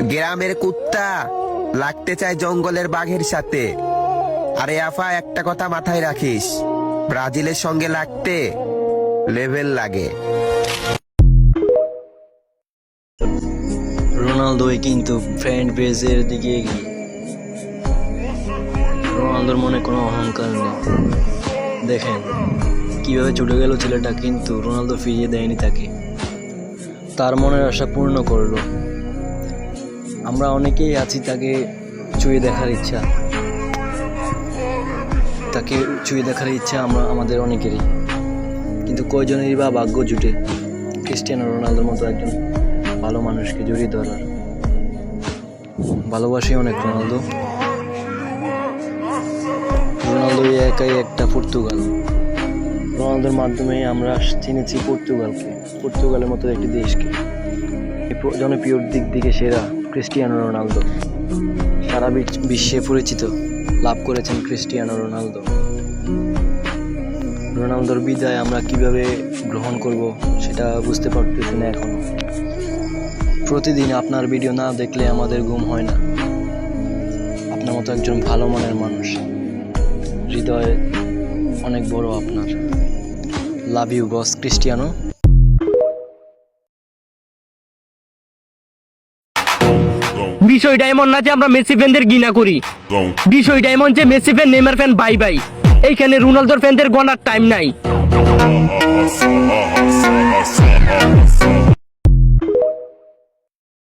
গ্রামের কুত্তা লাগতে চায় জঙ্গলের বাঘের সাথে। আরে আফা, একটা কথা মাথায় রাখিস, ব্রাজিলের সঙ্গে লাগতে লেভেল লাগে। রোনালদোই কিন্তু ফ্রেন্ড বেজের দিকে এগিয়ে। রোনালদোর মনে কোনো অহংকার নেই। দেখেন কিভাবে ছুটে গেল ছেলেটা, কিন্তু রোনালদো ফিরিয়ে দেয়নি তাকে, তার মনের আশা পূর্ণ করলো। আমরা অনেকেই আছি তাকে ছুঁয়ে দেখার ইচ্ছা, আমরা আমাদের অনেকেরই, কিন্তু কয়জনেরই বা ভাগ্য জুটে ক্রিস্টিয়ানো রোনালদোর মতো একজন ভালো মানুষকে জড়িয়ে ধরার। ভালোবাসি অনেক রোনালদো একাই একটা পর্তুগাল। রোনালদোর মাধ্যমে আমরা চিনেছি পর্তুগালের মতো একটি দেশকে। জনপ্রিয় দিক থেকে সেরা ক্রিস্টিয়ানো রোনালদো, সারা বিশ্বে পরিচিত লাভ করেছেন ক্রিস্টিয়ানো রোনালদো। রোনালদোর বিদায় আমরা কিভাবে গ্রহণ করব সেটা বুঝতে পারতেছি না এখনো। প্রতিদিন আপনার ভিডিও না দেখলে আমাদের ঘুম হয় না। আপনার মতো একজন ভালো মনের মানুষ, হৃদয় অনেক বড় আপনার। Love you boss Cristiano. বিষয়টা এমন না যে আমরা মেসি ফ্যানদের ঘৃণা করি, বিষয়টা এমন যে Messi fan Neymar fan bye bye, এইখানে রোনালদোর ফ্যানদের গণার টাইম নাই।